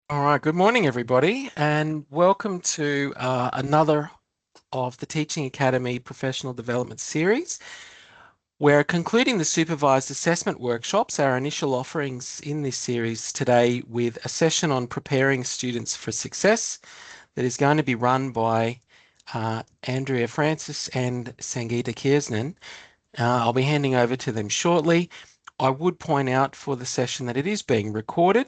All right, good morning, everybody, and welcome to another of the Teaching Academy Professional Development Series. We're concluding the Supervised Assessment workshops, our initial offerings in this series today, with a session on preparing students for success that is going to be run by Andrea Francis and Sangeeta Kiersnen. I'll be handing over to them shortly. I would point out for the session that it is being recorded,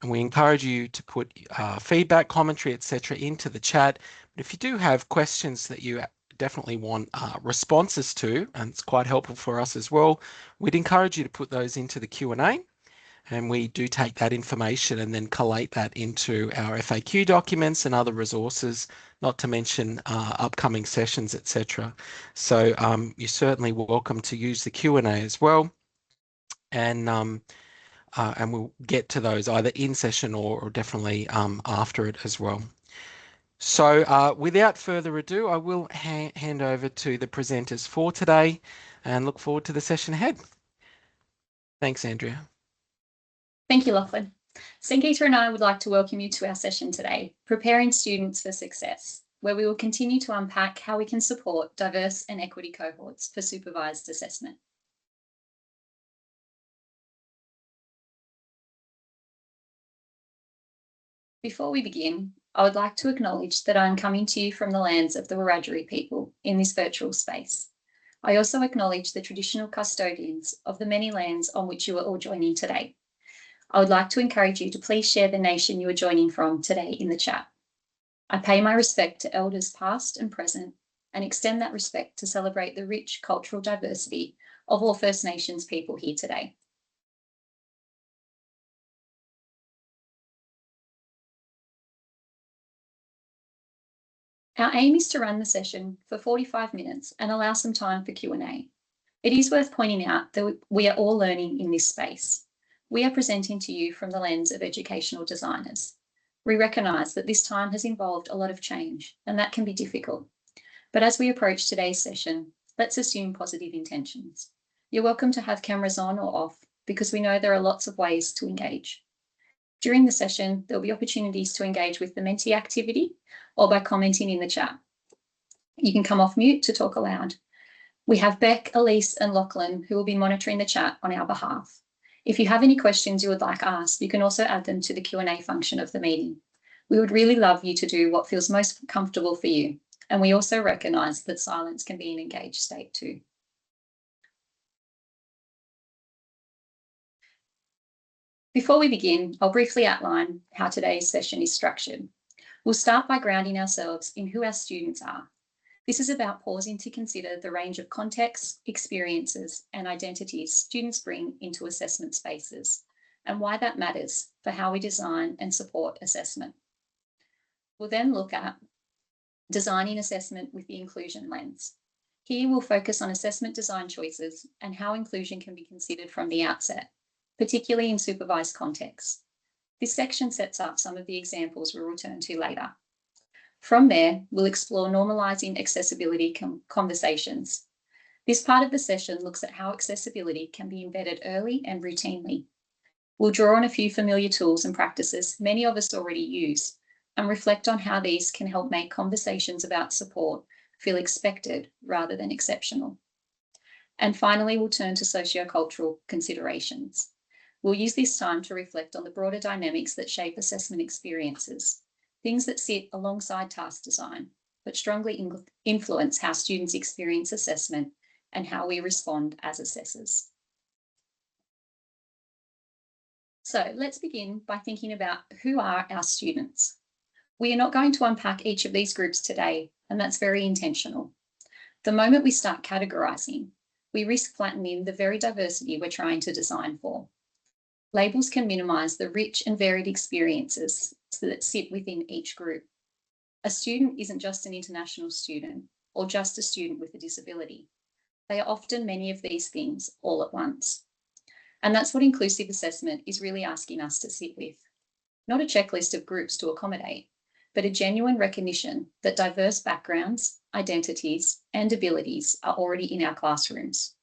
and we encourage you to put feedback, commentary, etc. into the chat. But if you do have questions that you definitely want responses to, and it's quite helpful for us as well, we'd encourage you to put those into the Q&A, and we do take that information and then collate that into our FAQ documents and other resources, not to mention upcoming sessions, etc. So you're certainly welcome to use the Q&A as well. And we'll get to those either in session or definitely after it as well. So without further ado, I will hand over to the presenters for today and look forward to the session ahead. Thanks, Andrea. Thank you, Lachlan. Sangeeta and I would like to welcome you to our session today, Preparing Students for Success, where we will continue to unpack how we can support diverse and equity cohorts for supervised assessment. Before we begin, I would like to acknowledge that I am coming to you from the lands of the Wiradjuri people in this virtual space. I also acknowledge the traditional custodians of the many lands on which you are all joining today. I would like to encourage you to please share the nation you are joining from today in the chat. I pay my respect to elders past and present and extend that respect to celebrate the rich cultural diversity of all First Nations people here today. Our aim is to run the session for 45 minutes and allow some time for Q&A. It is worth pointing out that we are all learning in this space. We are presenting to you from the lens of educational designers. We recognise that this time has involved a lot of change, and that can be difficult. But as we approach today's session, let's assume positive intentions. You're welcome to have cameras on or off, because we know there are lots of ways to engage. During the session, there'll be opportunities to engage with the Menti activity or by commenting in the chat. You can come off mute to talk aloud. We have Beck, Elise, and Lachlan who will be monitoring the chat on our behalf. If you have any questions you would like asked, you can also add them to the Q&A function of the meeting. We would really love you to do what feels most comfortable for you, and we also recognise that silence can be an engaged state too. Before we begin, I'll briefly outline how today's session is structured. We'll start by grounding ourselves in who our students are. This is about pausing to consider the range of contexts, experiences, and identities students bring into assessment spaces, and why that matters for how we design and support assessment. We'll then look at designing assessment with the inclusion lens. Here we'll focus on assessment design choices and how inclusion can be considered from the outset, particularly in supervised contexts. This section sets up some of the examples we'll return to later. From there, we'll explore normalising accessibility conversations. This part of the session looks at how accessibility can be embedded early and routinely. We'll draw on a few familiar tools and practices many of us already use and reflect on how these can help make conversations about support feel expected rather than exceptional. And finally, we'll turn to sociocultural considerations. We'll use this time to reflect on the broader dynamics that shape assessment experiences, things that sit alongside task design, but strongly influence how students experience assessment and how we respond as assessors. So let's begin by thinking about who are our students. We are not going to unpack each of these groups today, and that's very intentional. The moment we start categorising, we risk flattening the very diversity we're trying to design for. Labels can minimise the rich and varied experiences that sit within each group. A student isn't just an international student or just a student with a disability. They are often many of these things all at once. And that's what inclusive assessment is really asking us to sit with. Not a checklist of groups to accommodate, but a genuine recognition that diverse backgrounds, identities, and abilities are already in our classrooms.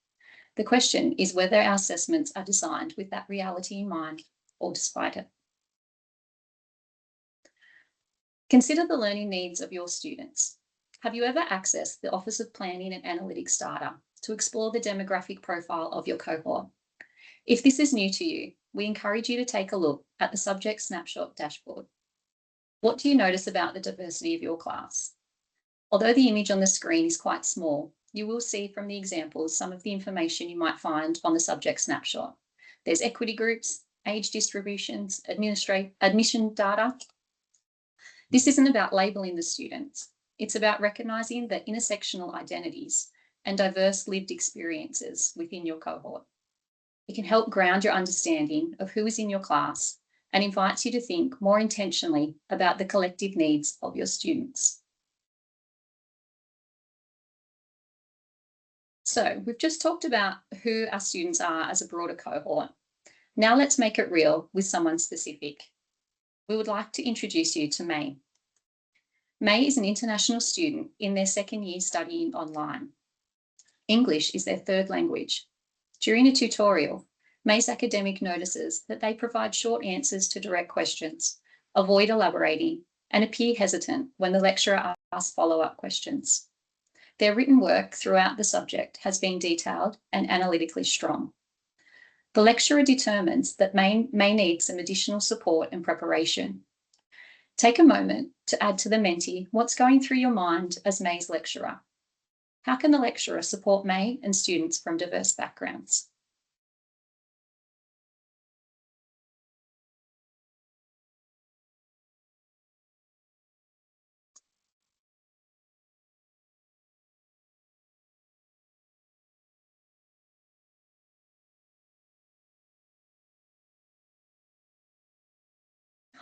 The question is whether our assessments are designed with that reality in mind or despite it. Consider the learning needs of your students. Have you ever accessed the Office of Planning and Analytics data to explore the demographic profile of your cohort? If this is new to you, we encourage you to take a look at the Subject Snapshot dashboard. What do you notice about the diversity of your class? Although the image on the screen is quite small, you will see from the examples some of the information you might find on the Subject Snapshot. There's equity groups, age distributions, admission data. This isn't about labelling the students. It's about recognising the intersectional identities and diverse lived experiences within your cohort. It can help ground your understanding of who is in your class and invites you to think more intentionally about the collective needs of your students. So we've just talked about who our students are as a broader cohort. Now let's make it real with someone specific. We would like to introduce you to May. May is an international student in their second year studying online. English is their third language. During a tutorial, May's academic notices that they provide short answers to direct questions, avoid elaborating, and appear hesitant when the lecturer asks follow-up questions. Their written work throughout the subject has been detailed and analytically strong. The lecturer determines that May need some additional support and preparation. Take a moment to add to the Mentee what's going through your mind as May's lecturer. How can the lecturer support May and students from diverse backgrounds?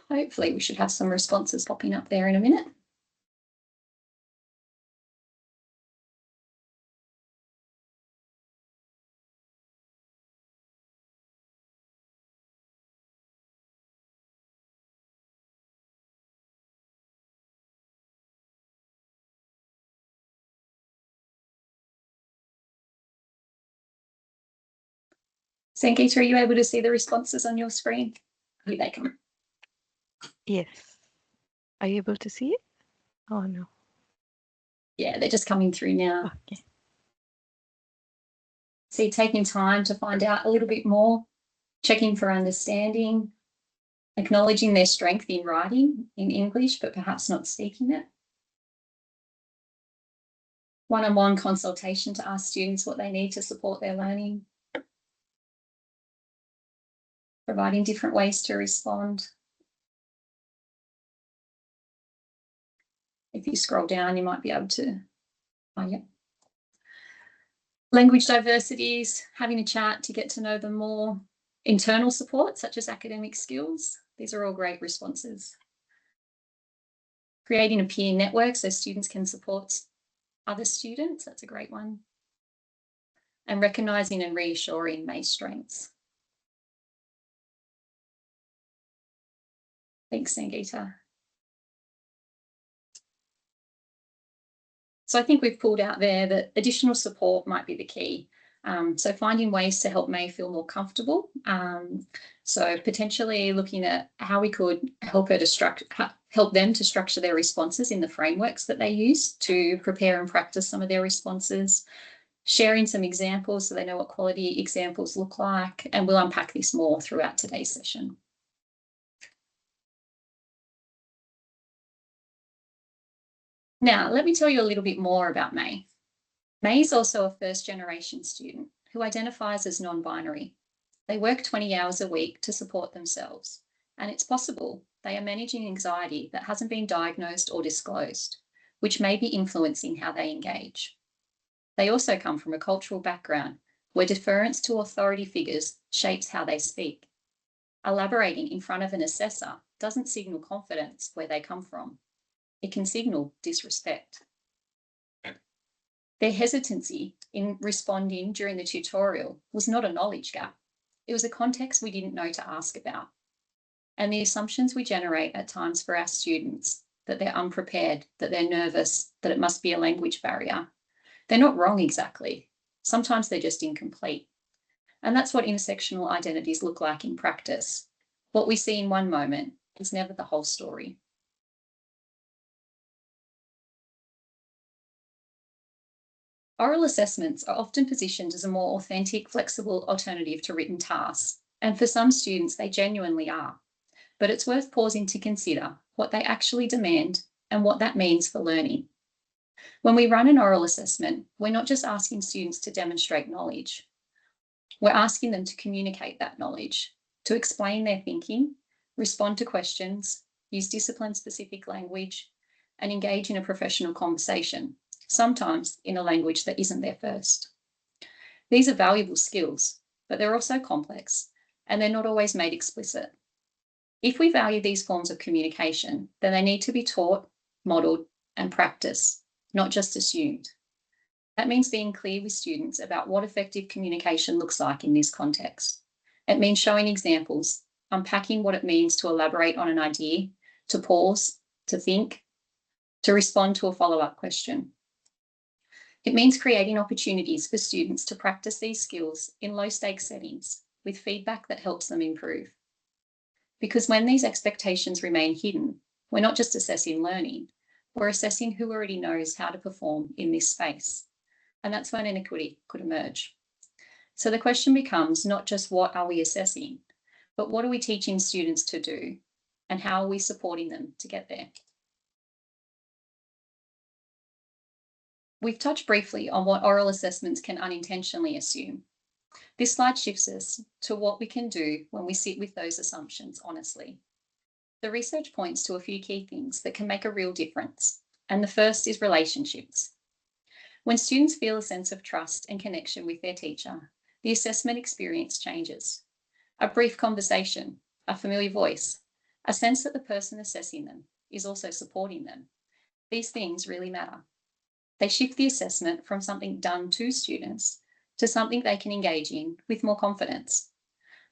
Hopefully we should have some responses popping up there in a minute. Sangeeta, are you able to see the responses on your screen? Here they come. Yes. Are you able to see it? Oh, no. Yeah, they're just coming through now. Okay. See, taking time to find out a little bit more, checking for understanding, acknowledging their strength in writing in English, but perhaps not speaking it. One-on-one consultation to ask students what they need to support their learning. Providing different ways to respond. If you scroll down, you might be able to, oh yeah. Language diversities, having a chat to get to know them more. Internal support, such as academic skills. These are all great responses. Creating a peer network so students can support other students, that's a great one. And recognising and reassuring May's strengths. Thanks, Sangeeta. So I think we've pulled out there that additional support might be the key. So finding ways to help May feel more comfortable. So potentially looking at how we could help her to help them to structure their responses in the frameworks that they use to prepare and practice some of their responses. Sharing some examples so they know what quality examples look like, and we'll unpack this more throughout today's session. Now, let me tell you a little bit more about May. May is also a first-generation student who identifies as non-binary. They work 20 hours a week to support themselves, and it's possible they are managing anxiety that hasn't been diagnosed or disclosed, which may be influencing how they engage. They also come from a cultural background where deference to authority figures shapes how they speak. Elaborating in front of an assessor doesn't signal confidence where they come from. It can signal disrespect. Their hesitancy in responding during the tutorial was not a knowledge gap. It was a context we didn't know to ask about. And the assumptions we generate at times for our students, that they're unprepared, that they're nervous, that it must be a language barrier, they're not wrong exactly. Sometimes they're just incomplete. And that's what intersectional identities look like in practice. What we see in one moment is never the whole story. Oral assessments are often positioned as a more authentic, flexible alternative to written tasks, and for some students, they genuinely are. But it's worth pausing to consider what they actually demand and what that means for learning. When we run an oral assessment, we're not just asking students to demonstrate knowledge. We're asking them to communicate that knowledge, to explain their thinking, respond to questions, use discipline-specific language, and engage in a professional conversation, sometimes in a language that isn't their first. These are valuable skills, but they're also complex, and they're not always made explicit. If we value these forms of communication, then they need to be taught, modelled, and practiced, not just assumed. That means being clear with students about what effective communication looks like in this context. It means showing examples, unpacking what it means to elaborate on an idea, to pause, to think, to respond to a follow-up question. It means creating opportunities for students to practice these skills in low-stakes settings with feedback that helps them improve. Because when these expectations remain hidden, we're not just assessing learning, we're assessing who already knows how to perform in this space. And that's when inequity could emerge. So the question becomes not just what are we assessing, but what are we teaching students to do, and how are we supporting them to get there? We've touched briefly on what oral assessments can unintentionally assume. This slide shifts us to what we can do when we sit with those assumptions honestly. The research points to a few key things that can make a real difference, and the first is relationships. When students feel a sense of trust and connection with their teacher, the assessment experience changes. A brief conversation, a familiar voice, a sense that the person assessing them is also supporting them. These things really matter. They shift the assessment from something done to students to something they can engage in with more confidence.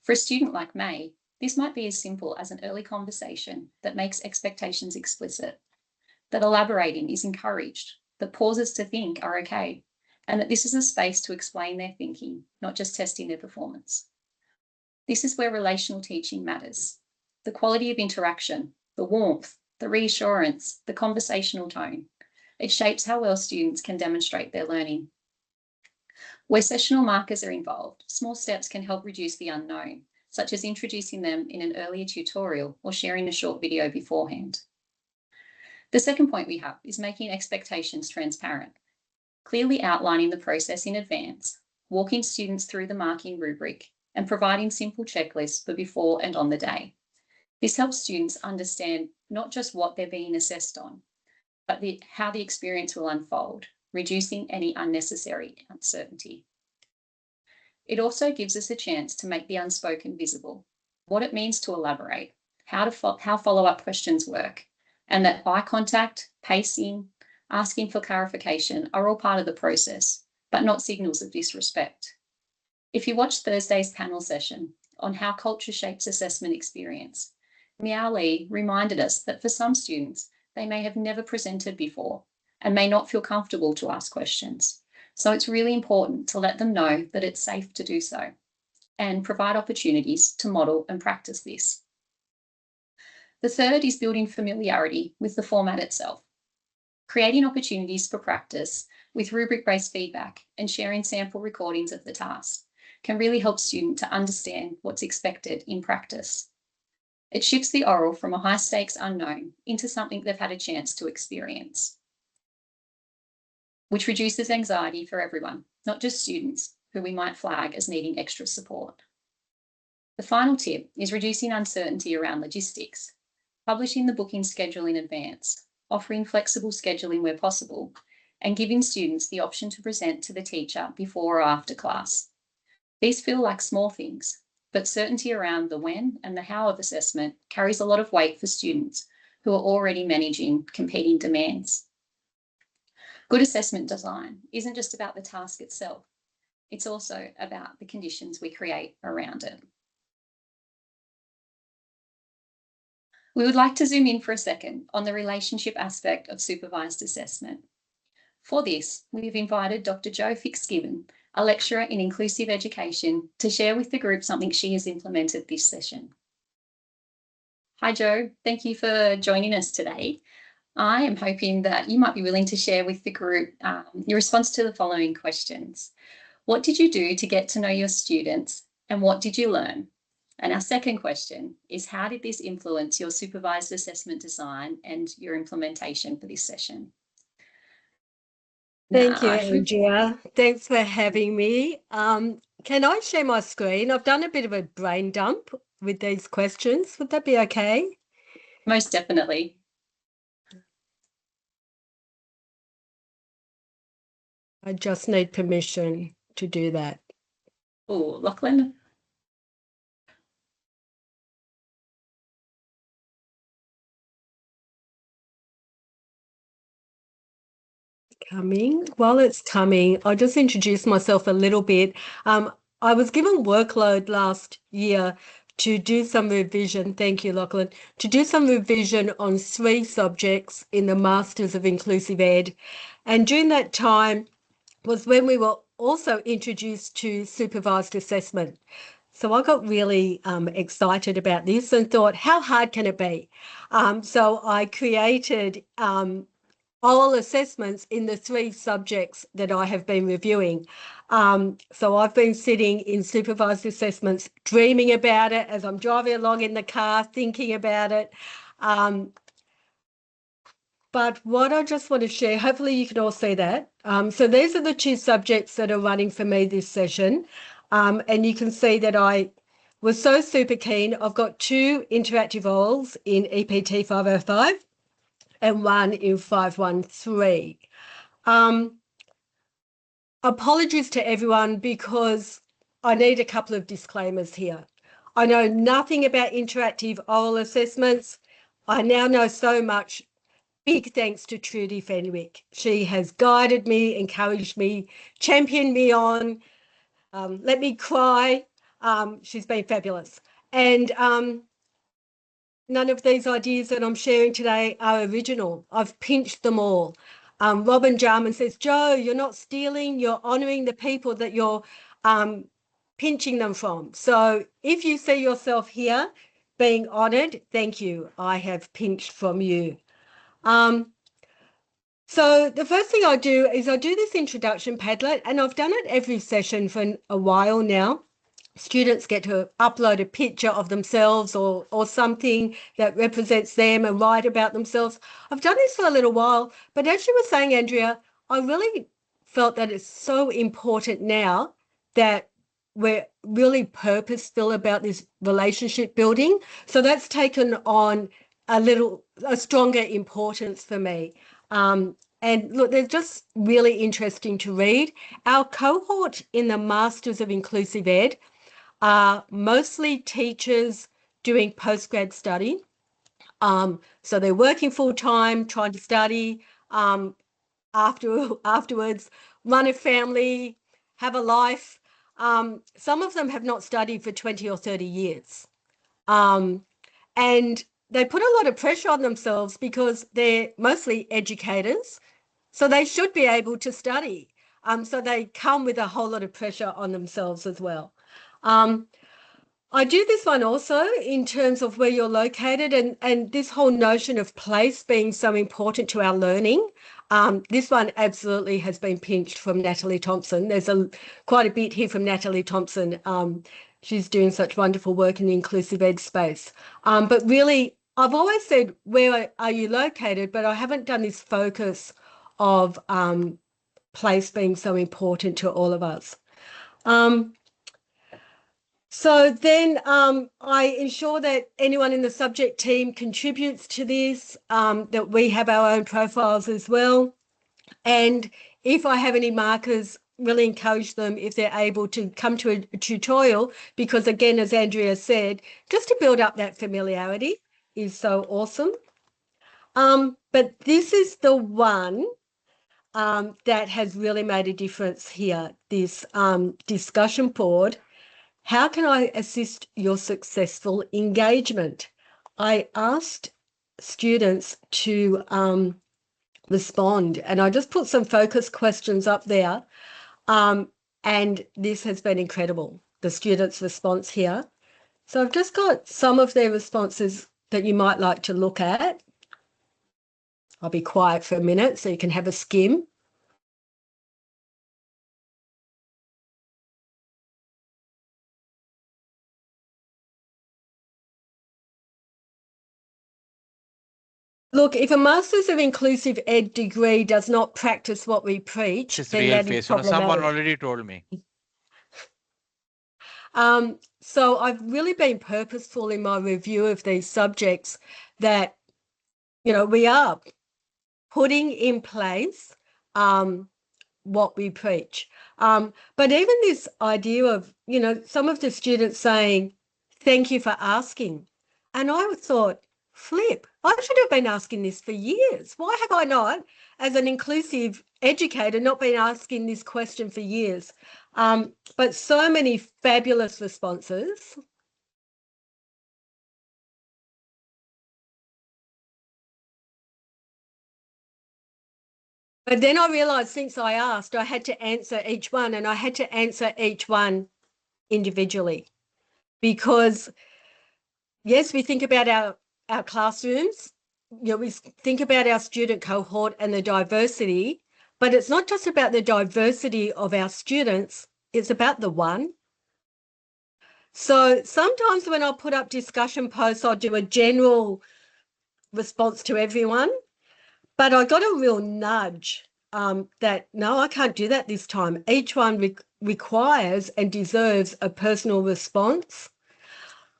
For a student like May, this might be as simple as an early conversation that makes expectations explicit, that elaborating is encouraged, that pauses to think are okay, and that this is a space to explain their thinking, not just testing their performance. This is where relational teaching matters. The quality of interaction, the warmth, the reassurance, the conversational tone. It shapes how well students can demonstrate their learning. Where sessional markers are involved, small steps can help reduce the unknown, such as introducing them in an earlier tutorial or sharing a short video beforehand. The second point we have is making expectations transparent, clearly outlining the process in advance, walking students through the marking rubric, and providing simple checklists for before and on the day. This helps students understand not just what they're being assessed on, but how the experience will unfold, reducing any unnecessary uncertainty. It also gives us a chance to make the unspoken visible, what it means to elaborate, how follow-up questions work, and that eye contact, pacing, asking for clarification are all part of the process, but not signals of disrespect. If you watch Thursday's panel session on how culture shapes assessment experience, Miao Li reminded us that for some students, they may have never presented before and may not feel comfortable to ask questions. So it's really important to let them know that it's safe to do so and provide opportunities to model and practice this. The third is building familiarity with the format itself. Creating opportunities for practice with rubric-based feedback and sharing sample recordings of the task can really help students to understand what's expected in practice. It shifts the oral from a high-stakes unknown into something they've had a chance to experience, which reduces anxiety for everyone, not just students who we might flag as needing extra support. The final tip is reducing uncertainty around logistics, publishing the booking schedule in advance, offering flexible scheduling where possible, and giving students the option to present to the teacher before or after class. These feel like small things, but certainty around the when and the how of assessment carries a lot of weight for students who are already managing competing demands. Good assessment design isn't just about the task itself, it's also about the conditions we create around it. We would like to zoom in for a second on the relationship aspect of supervised assessment. For this, we've invited Dr. Jo Fitzgibbon, a lecturer in inclusive education, to share with the group something she has implemented this session. Hi, Jo. Thank you for joining us today. I am hoping that you might be willing to share with the group your response to the following questions. What did you do to get to know your students, and what did you learn? And our second question is, how did this influence your supervised assessment design and your implementation for this session? Thank you, Now, Andrea. Thanks for having me. Can I share my screen? I've done a bit of a brain dump with these questions. Would that be okay? most definitely. I just need permission to do that. Oh, Lachlan. While it's coming, I'll just introduce myself a little bit. I was given workload last year to do some revision. Thank you, Lachlan. To do some revision on 3 subjects in the Masters of Inclusive Ed. And during that time was when we were also introduced to supervised assessment. So I got really excited about this and thought, how hard can it be? So I created oral assessments in the 3 subjects that I have been reviewing. So I've been sitting in supervised assessments, dreaming about it as I'm driving along in the car, thinking about it. But what I just want to share, hopefully you can all see that. So these are the 2 subjects that are running for me this session. And you can see that I was so super keen. I've got 2 interactive orals in EPT 505 and 1 in 513. Apologies to everyone because I need a couple of disclaimers here. I know nothing about interactive oral assessments. I now know so much. Big thanks to Trudy Fenwick. She has guided me, encouraged me, championed me on, let me cry. She's been fabulous. And none of these ideas that I'm sharing today are original. I've pinched them all. Robin Jarman says, Jo, you're not stealing, you're honouring the people that you're pinching them from. So if you see yourself here being honoured, thank you. I have pinched from you. So the first thing I do is I do this introduction Padlet, and I've done it every session for a while now. Students get to upload a picture of themselves or something that represents them and write about themselves. I've done this for a little while, but as you were saying, Andrea, I really felt that it's so important now that we're really purposeful about this relationship building. So that's taken on a stronger importance for me. And look, they're just really interesting to read. Our cohort in the Masters of Inclusive Ed are mostly teachers doing postgrad study. So they're working full time, trying to study afterwards, run a family, have a life. Some of them have not studied for 20 or 30 years. And they put a lot of pressure on themselves because they're mostly educators. So they should be able to study. So they come with a whole lot of pressure on themselves as well. I do this one also in terms of where you're located and this whole notion of place being so important to our learning. This one absolutely has been pinched from Natalie Thompson. There's quite a bit here from Natalie Thompson. She's doing such wonderful work in the inclusive ed space. But really, I've always said, where are you located? But I haven't done this focus of place being so important to all of us. So then I ensure that anyone in the subject team contributes to this, that we have our own profiles as well. And if I have any markers, really encourage them if they're able to come to a tutorial, because again, as Andrea said, just to build up that familiarity is so awesome. But this is the one that has really made a difference here, this discussion board. How can I assist your successful engagement? I asked students to respond, and I just put some focus questions up there. And this has been incredible, the students' response here. So I've just got some of their responses that you might like to look at. I'll be quiet for a minute so you can have a skim. Look, if a Masters of Inclusive Ed degree does not practice what we preach, This is then real that is face. Someone problematic. already told me. So I've really been purposeful in my review of these subjects that, we are putting in place what we preach. But even this idea of, some of the students saying, thank you for asking. And I thought, flip, I should have been asking this for years. Why have I not, as an inclusive educator, not been asking this question for years? But so many fabulous responses. But then I realised since I asked, I had to answer each one, and I had to answer each one individually. Because, yes, we think about our classrooms, we think about our student cohort and the diversity, but it's not just about the diversity of our students, it's about the one. So sometimes when I put up discussion posts, I'll do a general response to everyone, but I got a real nudge that, no, I can't do that this time. Each one requires and deserves a personal response.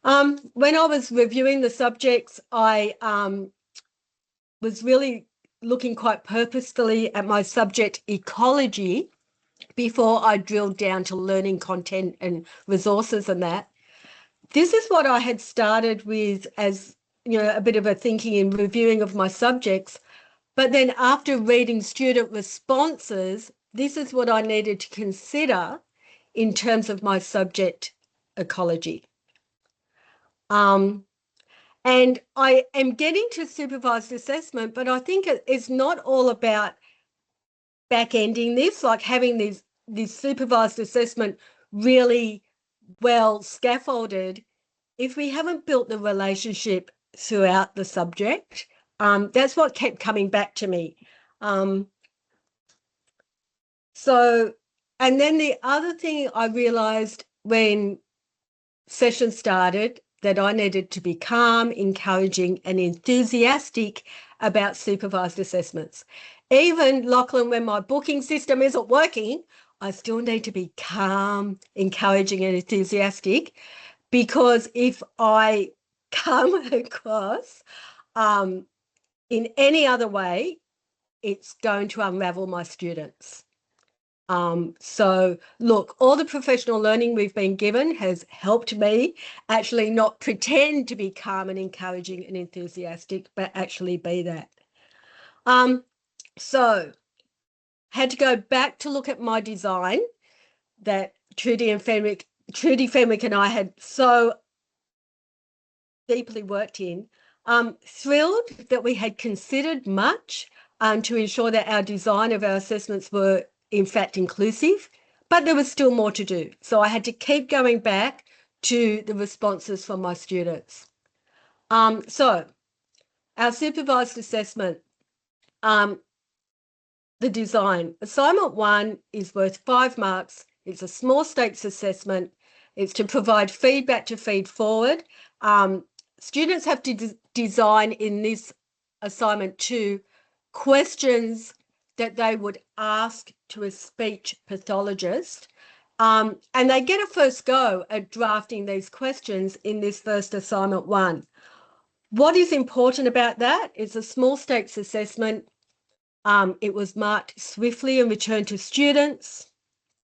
When I was reviewing the subjects, I was really looking quite purposefully at my subject ecology before I drilled down to learning content and resources and that. This is what I had started with as, a bit of a thinking and reviewing of my subjects. But then after reading student responses, this is what I needed to consider in terms of my subject ecology. And I am getting to supervised assessment, but I think it's not all about back-ending this, like having this supervised assessment really well scaffolded. If we haven't built the relationship throughout the subject, that's what kept coming back to me. And then the other thing I realised when session started, that I needed to be calm, encouraging and enthusiastic about supervised assessments. Even, Lachlan, when my booking system isn't working, I still need to be calm, encouraging and enthusiastic, because if I come across in any other way, it's going to unravel my students. So look, all the professional learning we've been given has helped me actually not pretend to be calm and encouraging and enthusiastic, but actually be that. So had to go back to look at my design that Trudy Fenwick and I had so deeply worked in. Thrilled that we had considered much to ensure that our design of our assessments were in fact inclusive, but there was still more to do. So I had to keep going back to the responses from my students. So our supervised assessment, the design. Assignment 1 is worth 5 marks. It's a small stakes assessment. It's to provide feedback to feed forward. Students have to design in this assignment 2 questions that they would ask to a speech pathologist. And they get a first go at drafting these questions in this first assignment 1. What is important about that? It's a small stakes assessment. It was marked swiftly and returned to students.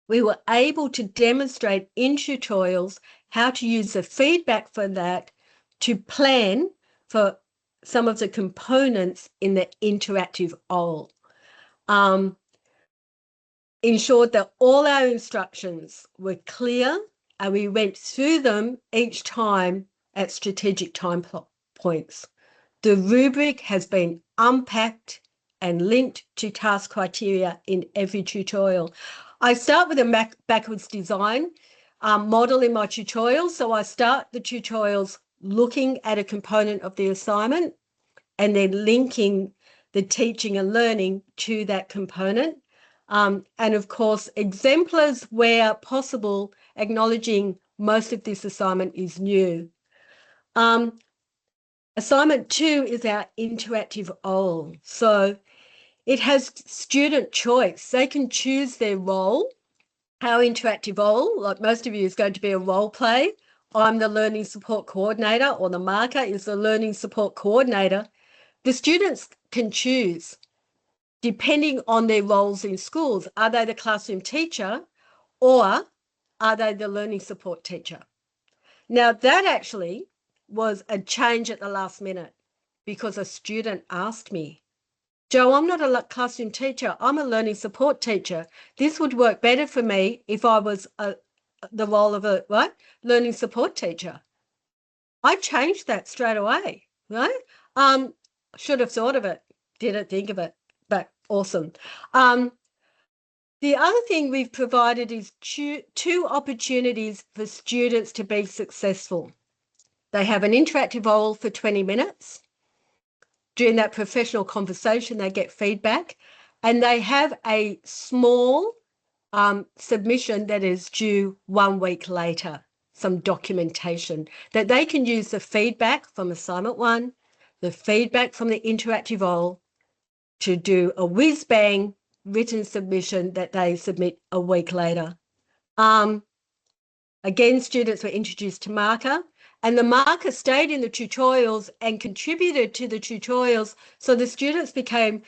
We were able to demonstrate in tutorials how to use the feedback for that to plan for some of the components in the interactive oral. Ensured that all our instructions were clear and we went through them each time at strategic time points. The rubric has been unpacked and linked to task criteria in every tutorial. I start with a backwards design model in my tutorials. So I start the tutorials looking at a component of the assignment and then linking the teaching and learning to that component. And of course, exemplars where possible, acknowledging most of this assignment is new. Assignment 2 is our interactive OL. So it has student choice. They can choose their role. Our interactive OL, like most of you, is going to be a role play. I'm the learning support coordinator, or the marker is the learning support coordinator. The students can choose, depending on their roles in schools, are they the classroom teacher or are they the learning support teacher? Now, that actually was a change at the last minute because a student asked me, Jo, I'm not a classroom teacher, I'm a learning support teacher. This would work better for me if I was the role of a learning support teacher. I changed that straight away, right? Should have thought of it, didn't think of it, but awesome. The other thing we've provided is two opportunities for students to be successful. They have an interactive OL for 20 minutes. During that professional conversation, they get feedback, and they have a small submission that is due 1 week later, some documentation that they can use the feedback from assignment 1, the feedback from the interactive OL to do a whiz-bang written submission that they submit a week later. Again, students were introduced to marker, and the marker stayed in the tutorials and contributed to the tutorials. So the students became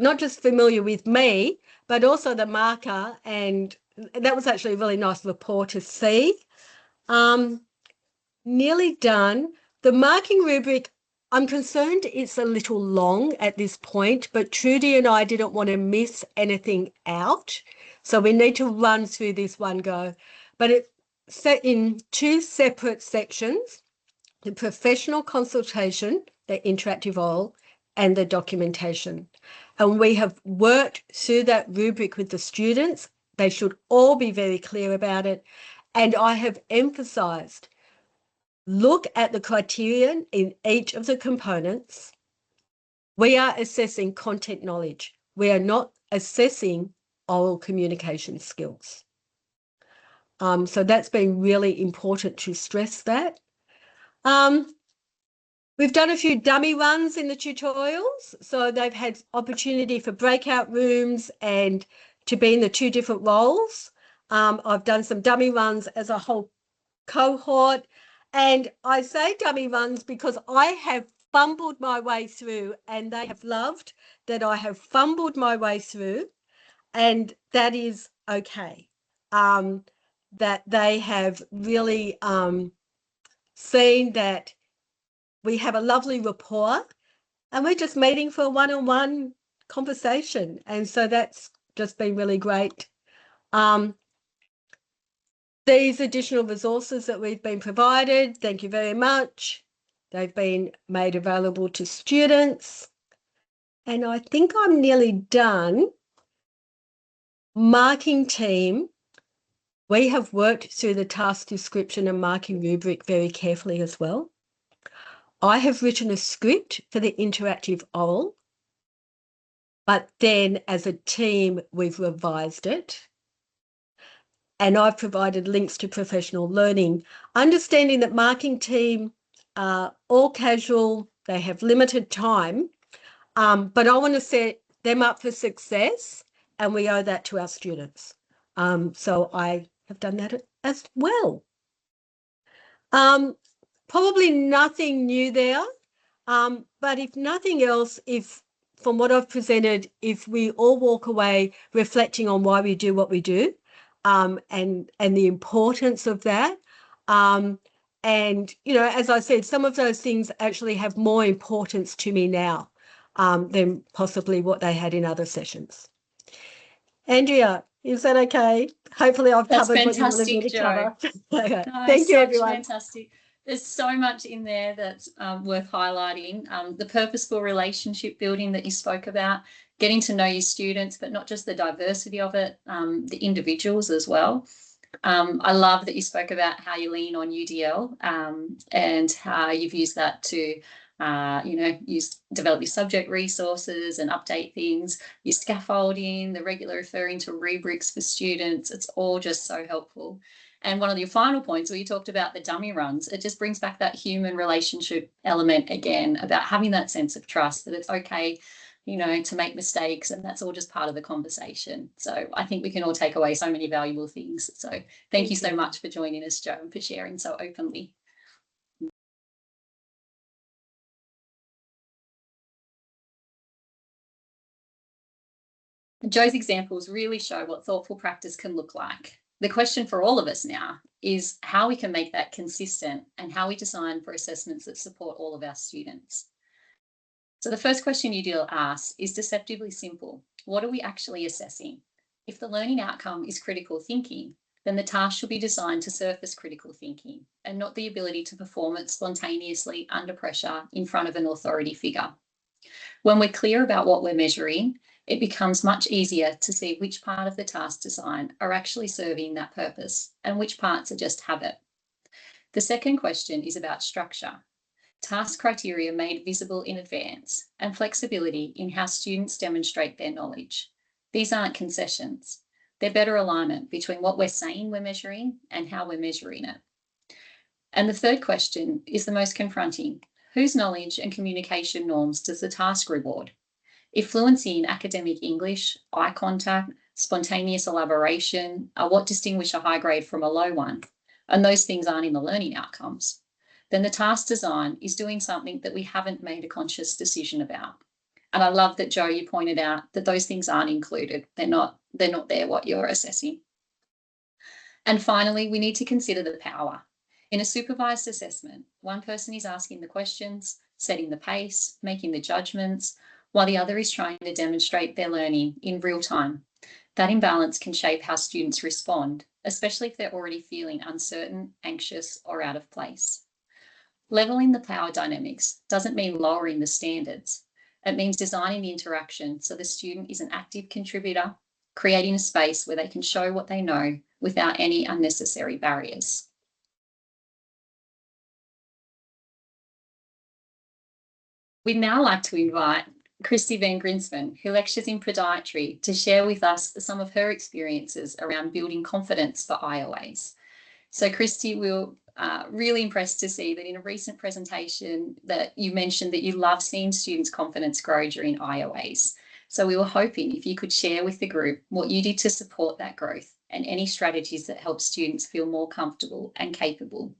not just familiar with me, but also the marker. And that was actually a really nice rapport to see. Nearly done. The marking rubric, I'm concerned it's a little long at this point, but Trudy and I didn't want to miss anything out. So we need to run through this one go. But it's set in 2 separate sections, the professional consultation, the interactive OL, and the documentation. And we have worked through that rubric with the students. They should all be very clear about it. And I have emphasised, look at the criterion in each of the components. We are assessing content knowledge. We are not assessing oral communication skills. So that's been really important to stress that. We've done a few dummy runs in the tutorials. So they've had opportunity for breakout rooms and to be in the 2 different roles. I've done some dummy runs as a whole cohort. And I say dummy runs because I have fumbled my way through, and they have loved that I have fumbled my way through, and that is okay. That they have really seen that we have a lovely rapport and we're just meeting for a one-on-one conversation. And so that's just been really great. These additional resources that we've been provided, thank you very much. They've been made available to students. And I think I'm nearly done. Marking team, we have worked through the task description and marking rubric very carefully as well. I have written a script for the interactive OL, but then as a team, we've revised it. And I've provided links to professional learning, understanding that marking team are all casual, they have limited time, but I want to set them up for success, and we owe that to our students. So I have done that as well. Probably nothing new there, but if nothing else, if from what I've presented, if we all walk away reflecting on why we do what we do, and the importance of that, and you know, as I said, some of those things actually have more importance to me now than possibly what they had in other sessions. Andrea, is that okay? Hopefully I've covered what you wanted me to cover. Okay. No, Thank you, everyone. Fantastic. There's so much in there that's worth highlighting. The purposeful relationship building that you spoke about, getting to know your students, but not just the diversity of it, the individuals as well. I love that you spoke about how you lean on UDL and how you've used that to develop your subject resources and update things, your scaffolding, the regular referring to rubrics for students. It's all just so helpful. And one of your final points where you talked about the dummy runs, it just brings back that human relationship element again, about having that sense of trust that it's okay, to make mistakes, and that's all just part of the conversation. So I think we can all take away so many valuable things. So thank you so much for joining us, Jo, and for sharing so openly. Jo's examples really show what thoughtful practice can look like. The question for all of us now is how we can make that consistent and how we design for assessments that support all of our students. So the first question you'll ask is deceptively simple. What are we actually assessing? If the learning outcome is critical thinking, then the task should be designed to surface critical thinking and not the ability to perform it spontaneously under pressure in front of an authority figure. When we're clear about what we're measuring, it becomes much easier to see which part of the task design are actually serving that purpose and which parts are just habit. The second question is about structure. Task criteria made visible in advance and flexibility in how students demonstrate their knowledge. These aren't concessions. They're better alignment between what we're saying we're measuring and how we're measuring it. And the third question is the most confronting. Whose knowledge and communication norms does the task reward? If fluency in academic English, eye contact, spontaneous elaboration are what distinguish a high grade from a low one, and those things aren't in the learning outcomes, then the task design is doing something that we haven't made a conscious decision about. And I love that, Jo, you pointed out that those things aren't included. They're not there what you're assessing. And finally, we need to consider the power. In a supervised assessment, one person is asking the questions, setting the pace, making the judgments, while the other is trying to demonstrate their learning in real time. That imbalance can shape how students respond, especially if they're already feeling uncertain, anxious, or out of place. Leveling the power dynamics doesn't mean lowering the standards. It means designing the interaction so the student is an active contributor, creating a space where they can show what they know without any unnecessary barriers. We'd now like to invite Christy Van Grinsven, who lectures in podiatry, to share with us some of her experiences around building confidence for IOAs. So Christy, we're really impressed to see that in a recent presentation that you mentioned that you love seeing students' confidence grow during IOAs. So we were hoping if you could share with the group what you did to support that growth and any strategies that help students feel more comfortable and capable.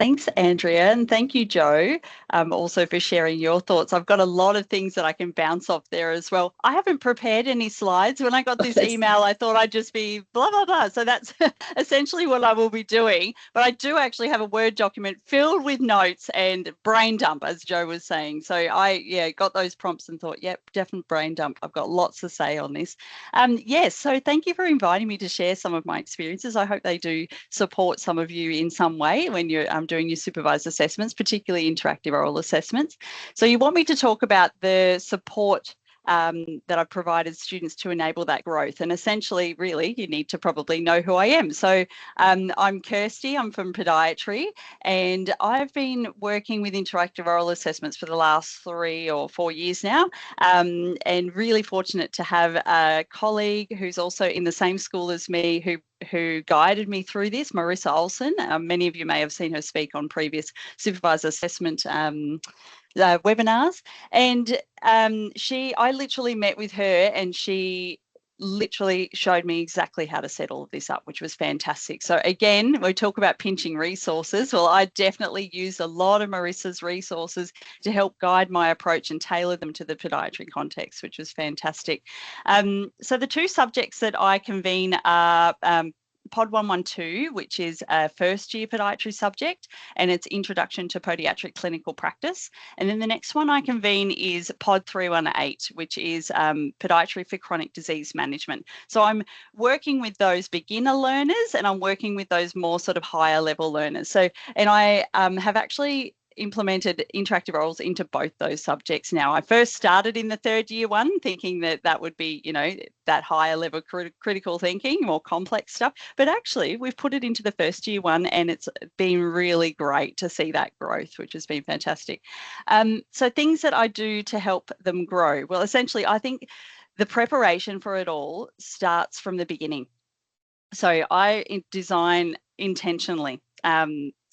Thanks, Andrea, and thank you, Jo, also for sharing your thoughts. I've got a lot of things that I can bounce off there as well. I haven't prepared any slides. When I got this email, I thought I'd just be blah, blah, blah. So that's essentially what I will be doing. But I do actually have a Word document filled with notes and brain dump, as Jo was saying. So I got those prompts and thought, yep, definite brain dump. I've got lots to say on this. Yes, so thank you for inviting me to share some of my experiences. I hope they do support some of you in some way when you're doing your supervised assessments, particularly interactive oral assessments. So you want me to talk about the support that I've provided students to enable that growth. And essentially, really, you need to probably know who I am. So I'm Kirsty, I'm from podiatry, and I've been working with interactive oral assessments for the last 3 or 4 years now, and really fortunate to have a colleague who's also in the same school as me who guided me through this, Marissa Olsen. Many of you may have seen her speak on previous supervised assessment webinars, and I literally met with her and she literally showed me exactly how to set all of this up, which was fantastic. So again, we talk about pinching resources. Well, I definitely used a lot of Marissa's resources to help guide my approach and tailor them to the podiatry context, which was fantastic. So the 2 subjects that I convene are Pod 112, which is a first year podiatry subject, and it's Introduction to Podiatric Clinical Practice. And then the next one I convene is Pod 318, which is Podiatry for Chronic Disease Management. So I'm working with those beginner learners and I'm working with those more sort of higher level learners. So, and I have actually implemented interactive roles into both those subjects now. I first started in the third year one thinking that that would be, you know, that higher level critical thinking, more complex stuff. But actually, we've put it into the first year one, and it's been really great to see that growth, which has been fantastic. So things that I do to help them grow. Well, essentially, I think the preparation for it all starts from the beginning. So I design intentionally.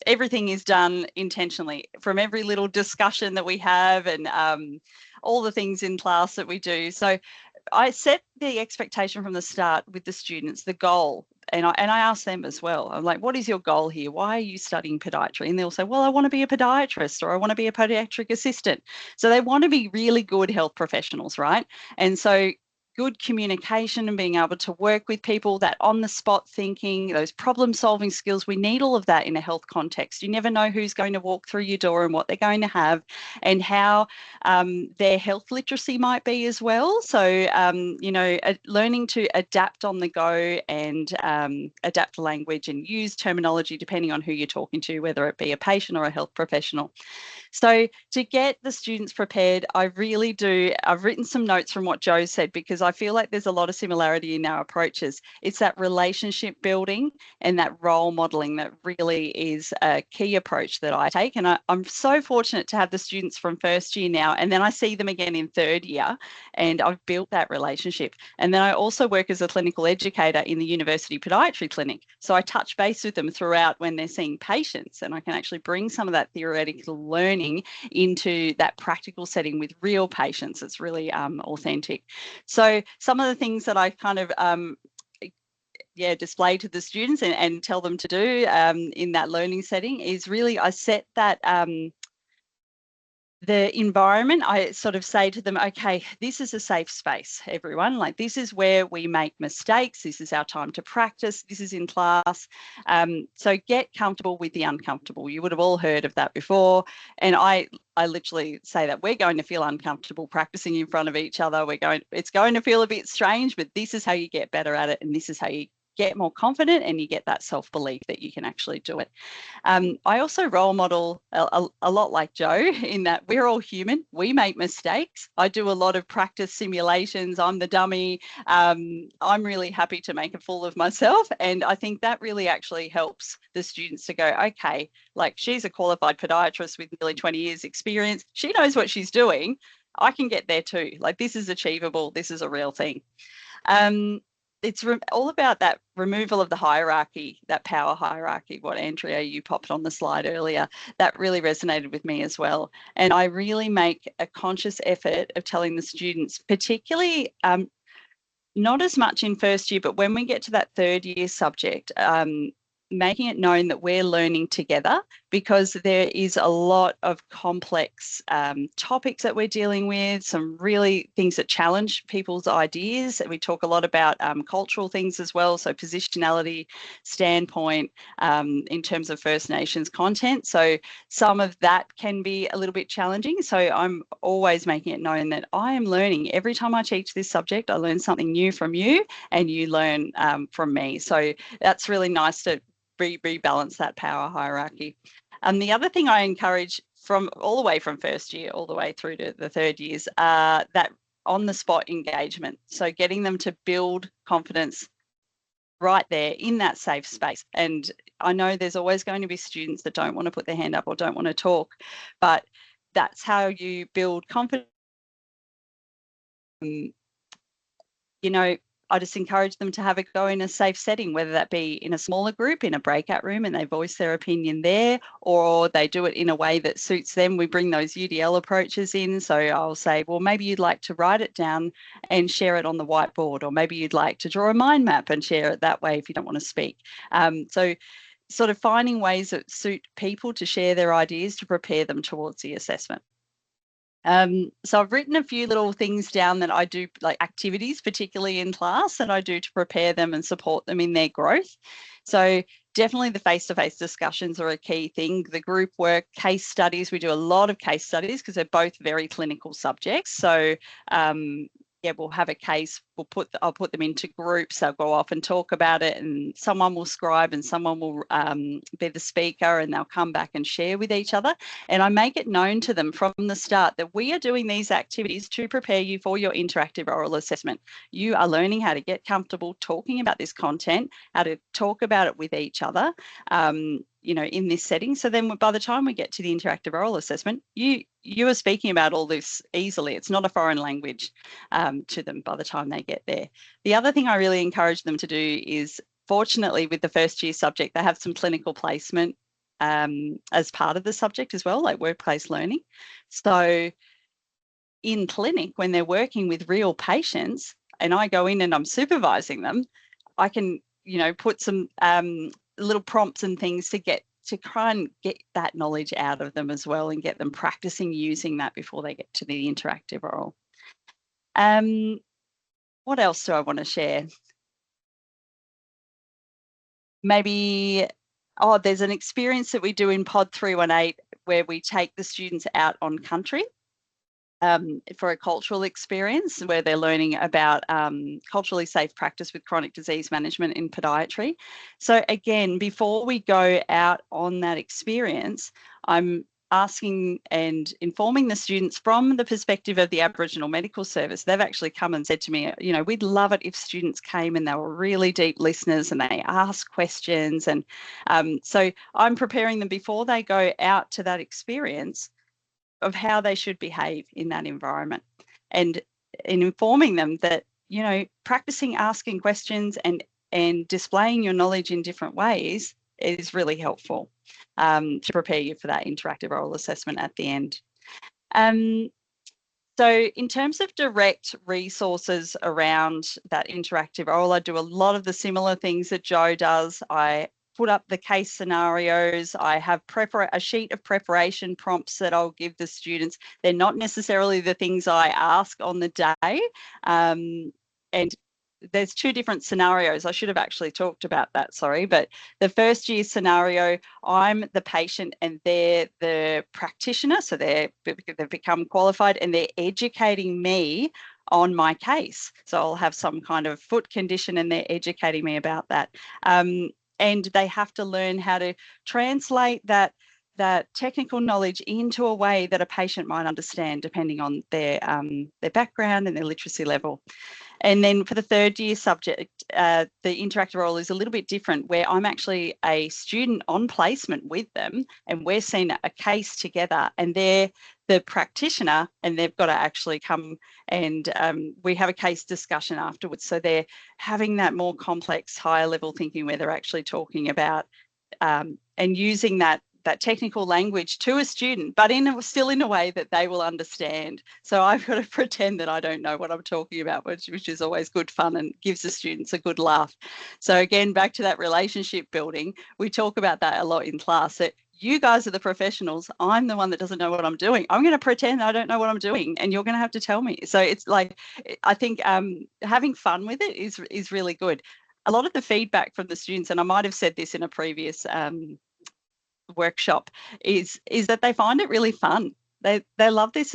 Everything is done intentionally, from every little discussion that we have and all the things in class that we do. So I set the expectation from the start with the students, the goal. And I ask them as well. I'm like, what is your goal here? Why are you studying podiatry? And they'll say, well, I want to be a podiatrist, or I want to be a podiatric assistant. So they want to be really good health professionals, right? And so good communication and being able to work with people, that on-the-spot thinking, those problem-solving skills, we need all of that in a health context. You never know who's going to walk through your door and what they're going to have, and how their health literacy might be as well. So, you know, learning to adapt on the go and adapt language and use terminology depending on who you're talking to, whether it be a patient or a health professional. So to get the students prepared, I've written some notes from what Jo said, because I feel like there's a lot of similarity in our approaches. It's that relationship building and that role modeling that really is a key approach that I take. And I'm so fortunate to have the students from first year now, and then I see them again in third year, and I've built that relationship. And then I also work as a clinical educator in the University Podiatry Clinic. So I touch base with them throughout when they're seeing patients, and I can actually bring some of that theoretical learning into that practical setting with real patients. It's really authentic. So some of the things that I kind of display to the students and tell them to do in that learning setting is really, I set that the environment. I sort of say to them, okay, this is a safe space, everyone. Like, this is where we make mistakes. This is our time to practice. This is in class. So get comfortable with the uncomfortable. You would have all heard of that before. And I literally say that we're going to feel uncomfortable practicing in front of each other. It's going to feel a bit strange, but this is how you get better at it. And this is how you get more confident, and you get that self-belief that you can actually do it. I also role model a lot like Jo, in that we're all human. We make mistakes. I do a lot of practice simulations. I'm the dummy. I'm really happy to make a fool of myself. And I think that really actually helps the students to go, okay, like, she's a qualified podiatrist with nearly 20 years experience. She knows what she's doing. I can get there too. Like, this is achievable. This is a real thing. It's all about that removal of the hierarchy, that power hierarchy, what Andrea, you popped on the slide earlier. That really resonated with me as well. And I really make a conscious effort of telling the students, particularly not as much in first year, but when we get to that third year subject, making it known that we're learning together, because there is a lot of complex topics that we're dealing with, some really things that challenge people's ideas. We talk a lot about cultural things as well, so positionality, standpoint, in terms of First Nations content. So some of that can be a little bit challenging. So I'm always making it known that I am learning. Every time I teach this subject, I learn something new from you, and you learn from me. So that's really nice to rebalance that power hierarchy. And the other thing I encourage, from all the way from first year all the way through to the third years, that on-the-spot engagement. So getting them to build confidence right there in that safe space. And I know there's always going to be students that don't want to put their hand up or don't want to talk, but that's how you build confidence. You know, I just encourage them to have a go in a safe setting, whether that be in a smaller group, in a breakout room, and they voice their opinion there, or they do it in a way that suits them. We bring those UDL approaches in. So I'll say, well, maybe you'd like to write it down and share it on the whiteboard, or maybe you'd like to draw a mind map and share it that way if you don't want to speak. So sort of finding ways that suit people to share their ideas to prepare them towards the assessment. So I've written a few little things down that I do, like activities, particularly in class, that I do to prepare them and support them in their growth. So definitely the face-to-face discussions are a key thing. The group work, case studies, we do a lot of case studies because they're both very clinical subjects. So yeah, we'll have a case I'll put them into groups. They'll go off and talk about it, and someone will scribe and someone will be the speaker, and they'll come back and share with each other. And I make it known to them from the start that we are doing these activities to prepare you for your interactive oral assessment. You are learning how to get comfortable talking about this content, how to talk about it with each other, in this setting. So then by the time we get to the interactive oral assessment, you are speaking about all this easily. It's not a foreign language to them by the time they get there. The other thing I really encourage them to do is, fortunately, with the first year subject, they have some clinical placement as part of the subject as well, like workplace learning. So in clinic, when they're working with real patients and I go in and I'm supervising them, I can, put some little prompts and things to try and get that knowledge out of them as well and get them practicing using that before they get to the interactive oral. What else do I want to share? Maybe, there's an experience that we do in Pod 318 where we take the students out on country for a cultural experience where they're learning about culturally safe practice with chronic disease management in podiatry. So again, before we go out on that experience, I'm asking and informing the students from the perspective of the Aboriginal Medical Service. They've actually come and said to me, we'd love it if students came and they were really deep listeners and they asked questions. And so I'm preparing them before they go out to that experience of how they should behave in that environment, and informing them that, practicing asking questions and displaying your knowledge in different ways is really helpful to prepare you for that interactive oral assessment at the end. So in terms of direct resources around that interactive oral, I do a lot of the similar things that Jo does. I put up the case scenarios. I have a sheet of preparation prompts that I'll give the students. They're not necessarily the things I ask on the day. And there's two different scenarios. I should have actually talked about that, sorry. But the first year scenario, I'm the patient and they're the practitioner. So they've become qualified and they're educating me on my case. So I'll have some kind of foot condition and they're educating me about that. And they have to learn how to translate that technical knowledge into a way that a patient might understand, depending on their background and their literacy level. And then for the third year subject, the interactive oral is a little bit different, where I'm actually a student on placement with them and we're seeing a case together and they're the practitioner and they've got to actually come and we have a case discussion afterwards. So they're having that more complex, higher level thinking where they're actually talking about and using that technical language to a student, but still in a way that they will understand. So I've got to pretend that I don't know what I'm talking about, which is always good fun and gives the students a good laugh. So again, back to that relationship building, we talk about that a lot in class, that you guys are the professionals. I'm the one that doesn't know what I'm doing. I'm going to pretend I don't know what I'm doing and you're going to have to tell me. So it's like, I think having fun with it is really good. A lot of the feedback from the students, and I might have said this in a previous workshop, is that they find it really fun. They love this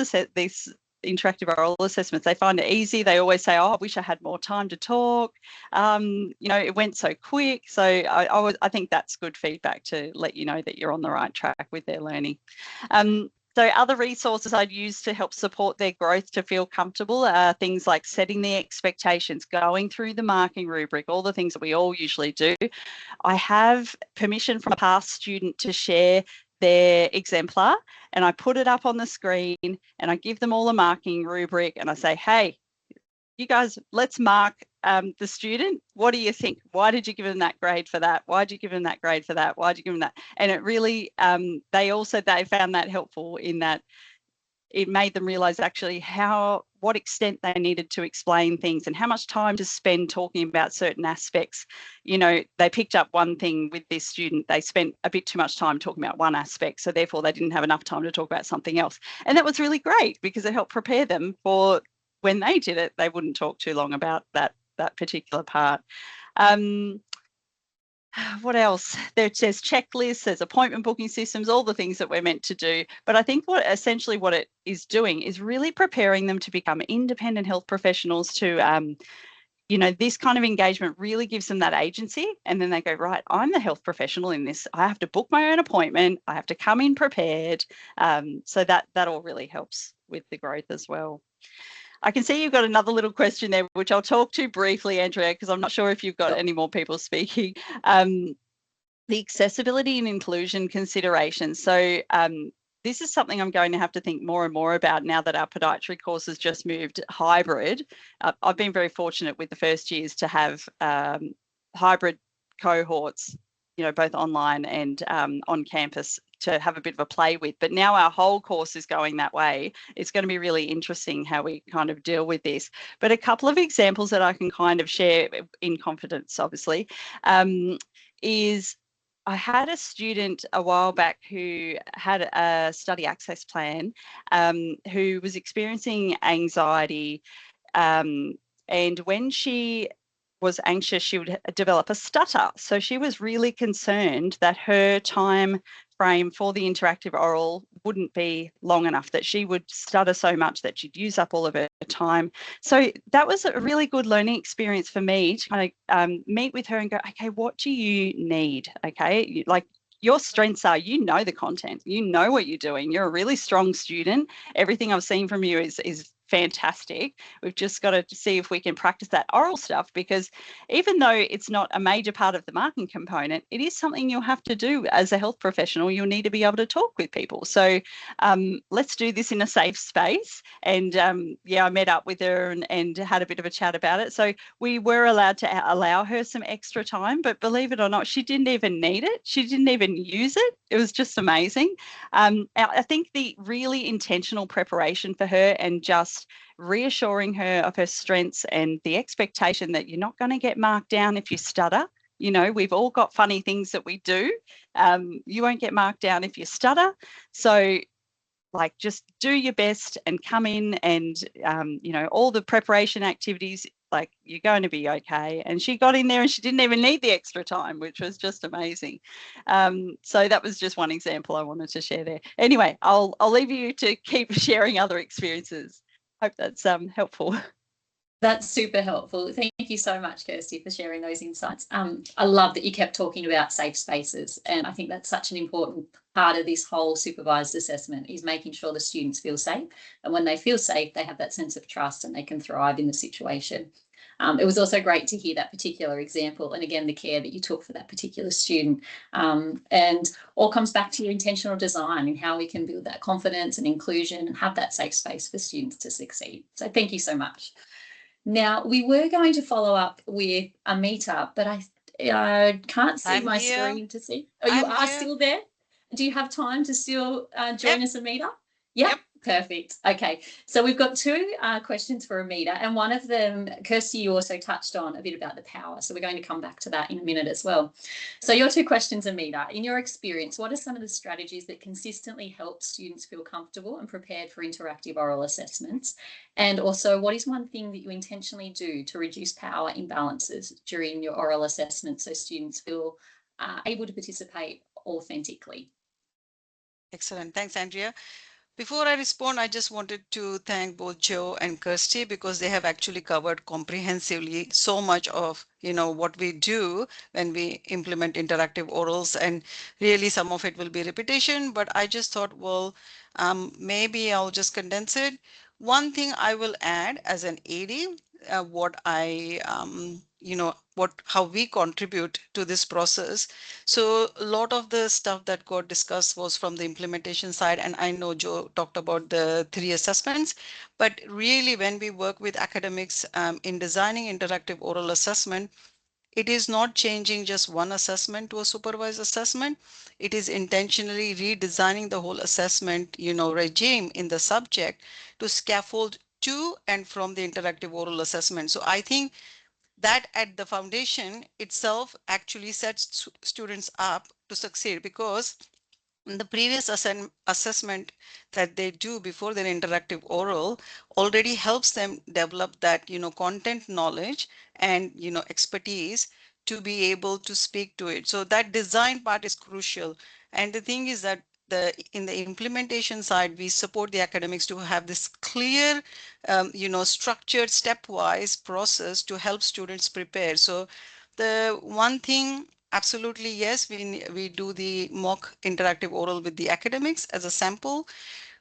interactive oral assessments. They find it easy. They always say, I wish I had more time to talk. It went so quick. So I think that's good feedback to let you know that you're on the right track with their learning. So other resources I'd use to help support their growth to feel comfortable are things like setting the expectations, going through the marking rubric, all the things that we all usually do. I have permission from a past student to share their exemplar and I put it up on the screen and I give them all a marking rubric and I say, hey, you guys, let's mark the student. What do you think? Why did you give them that grade for that? Why did you give them that grade for that? Why did you give them that? And it really, they found that helpful in that it made them realise actually what extent they needed to explain things and how much time to spend talking about certain aspects. They picked up one thing with this student, they spent a bit too much time talking about one aspect, so therefore they didn't have enough time to talk about something else. And that was really great because it helped prepare them for when they did it, they wouldn't talk too long about that particular part. What else? There's checklists, there's appointment booking systems, all the things that we're meant to do. But I think what it is doing is really preparing them to become independent health professionals, to you know, this kind of engagement really gives them that agency, and then they go, right, I'm the health professional in this. I have to book my own appointment. I have to come in prepared. So that all really helps with the growth as well. I can see you've got another little question there, which I'll talk to briefly, Andrea, because I'm not sure if you've got any more people speaking. The accessibility and inclusion considerations. So this is something I'm going to have to think more and more about now that our podiatry course has just moved hybrid. I've been very fortunate with the first years to have hybrid cohorts, you know, both online and on campus to have a bit of a play with. But now our whole course is going that way. It's going to be really interesting how we kind of deal with this. But a couple of examples that I can kind of share in confidence, obviously, is I had a student a while back who had a study access plan who was experiencing anxiety. And when she was anxious, she would develop a stutter. So she was really concerned that her time frame for the interactive oral wouldn't be long enough, that she would stutter so much that she'd use up all of her time. So that was a really good learning experience for me to kind of meet with her and go, okay, what do you need? Okay, like your strengths are, you know, the content, you know what you're doing. You're a really strong student. Everything I've seen from you is fantastic. We've just got to see if we can practice that oral stuff, because even though it's not a major part of the marking component, it is something you'll have to do as a health professional. You'll need to be able to talk with people. So let's do this in a safe space. And yeah, I met up with her and had a bit of a chat about it. So we were allowed to allow her some extra time, but believe it or not, she didn't even need it. She didn't even use it. It was just amazing. I think the really intentional preparation for her and just reassuring her of her strengths and the expectation that you're not going to get marked down if you stutter. You know, we've all got funny things that we do. You won't get marked down if you stutter. So like, just do your best and come in and, you know, all the preparation activities, like, you're going to be okay. And she got in there and she didn't even need the extra time, which was just amazing. So that was just one example I wanted to share there. Anyway, I'll leave you to keep sharing other experiences. Hope that's helpful. That's super helpful. Thank you so much, Kirsty, for sharing those insights. I love that you kept talking about safe spaces, and I think that's such an important part of this whole supervised assessment, is making sure the students feel safe, and when they feel safe, they have that sense of trust and they can thrive in the situation. It was also great to hear that particular example, and again, the care that you took for that particular student, and all comes back to your intentional design and how we can build that confidence and inclusion and have that safe space for students to succeed. So thank you so much. Now, we were going to follow up with a meetup, but I can't see my screen to see. Oh, you are still there? Do you have time to still join us a meetup? Yep. Perfect. Okay, so we've got two questions for Amita, and one of them, Kirsty, you also touched on a bit about the power, so we're going to come back to that in a minute as well. So your two questions, Amita, in your experience, what are some of the strategies that consistently help students feel comfortable and prepared for interactive oral assessments? And also, what is one thing that you intentionally do to reduce power imbalances during your oral assessment so students feel able to participate authentically? Excellent. Thanks, Andrea. Before I respond, I just wanted to thank both Joe and Kirsty, because they have actually covered comprehensively so much of, you know, what we do when we implement interactive orals, and really some of it will be repetition, but I just thought, well, maybe I'll just condense it. One thing I will add as an AD, what I, you know, how we contribute to this process. So a lot of the stuff that got discussed was from the implementation side, and I know Joe talked about the 3 assessments, but really when we work with academics in designing interactive oral assessment, it is not changing just one assessment to a supervised assessment. It is intentionally redesigning the whole assessment, you know, regime in the subject to scaffold to and from the interactive oral assessment. So I think that at the foundation itself actually sets students up to succeed, because the previous assessment that they do before their interactive oral already helps them develop that, you know, content knowledge and, you know, expertise to be able to speak to it. So that design part is crucial. And the thing is that in the implementation side, we support the academics to have this clear, structured stepwise process to help students prepare. So the one thing, absolutely, yes, we do the mock interactive oral with the academics as a sample.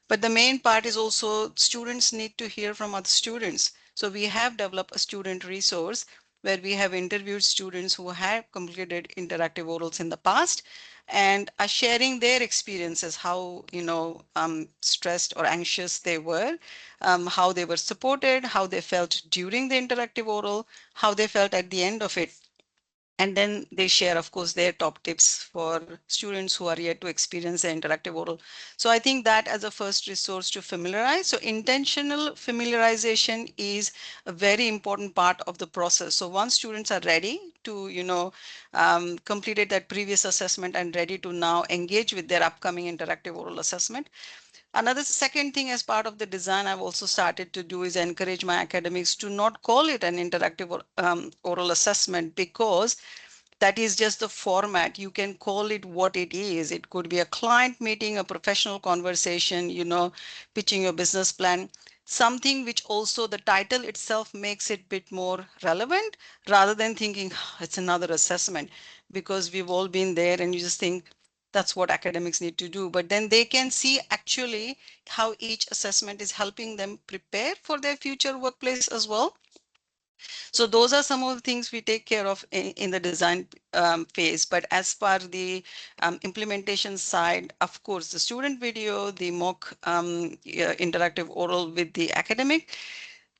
But the main part is also students need to hear from other students. So we have developed a student resource where we have interviewed students who have completed interactive orals in the past and are sharing their experiences, how, stressed or anxious they were, how they were supported, how they felt during the interactive oral, how they felt at the end of it. And then they share, of course, their top tips for students who are yet to experience the interactive oral. So I think that as a first resource to familiarize. So intentional familiarization is a very important part of the process. So once students are ready to, completed that previous assessment and ready to now engage with their upcoming interactive oral assessment, another second thing as part of the design I've also started to do is encourage my academics to not call it an interactive oral assessment, because that is just the format. You can call it what it is. It could be a client meeting, a professional conversation, pitching your business plan, something which also the title itself makes it a bit more relevant, rather than thinking it's another assessment, because we've all been there and you just think that's what academics need to do. But then they can see actually how each assessment is helping them prepare for their future workplace as well. So those are some of the things we take care of in the design phase. But as far the implementation side, of course, the student video, the mock interactive oral with the academic,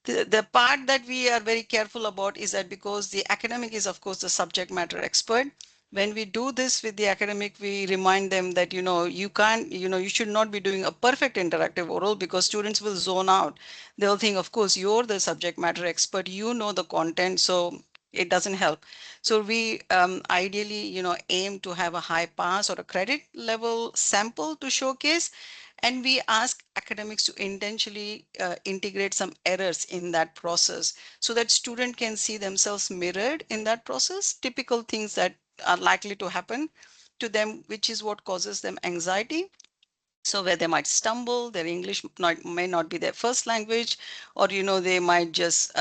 the part that we are very careful about is that because the academic is, of course, the subject matter expert, when we do this with the academic, we remind them that, you can't, you should not be doing a perfect interactive oral, because students will zone out. They'll think, of course, you're the subject matter expert, you know the content, so it doesn't help. So we ideally, aim to have a high pass or a credit level sample to showcase. And we ask academics to intentionally integrate some errors in that process so that student can see themselves mirrored in that process, typical things that are likely to happen to them, which is what causes them anxiety. So where they might stumble, their English may not be their first language, or they might just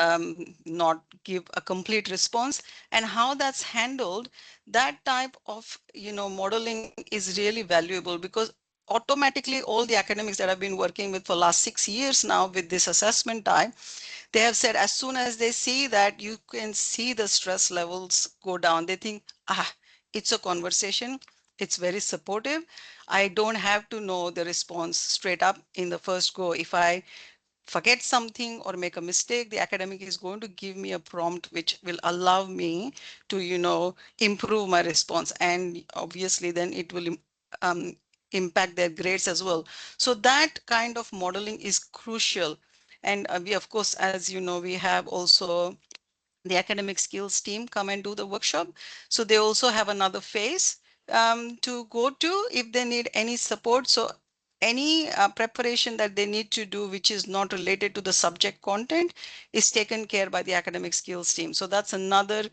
not give a complete response. And how that's handled, that type of modeling is really valuable, because automatically all the academics that I've been working with for last 6 years now with this assessment type, they have said as soon as they see that, you can see the stress levels go down. They think, it's a conversation. It's very supportive. I don't have to know the response straight up in the first go. If I forget something or make a mistake, the academic is going to give me a prompt which will allow me to, improve my response. And obviously then it will um, impact their grades as well. So that kind of modeling is crucial. And we, of course, as you know, we have also the academic skills team come and do the workshop. So they also have another phase to go to if they need any support. So any preparation that they need to do which is not related to the subject content is taken care by the academic skills team. So that's another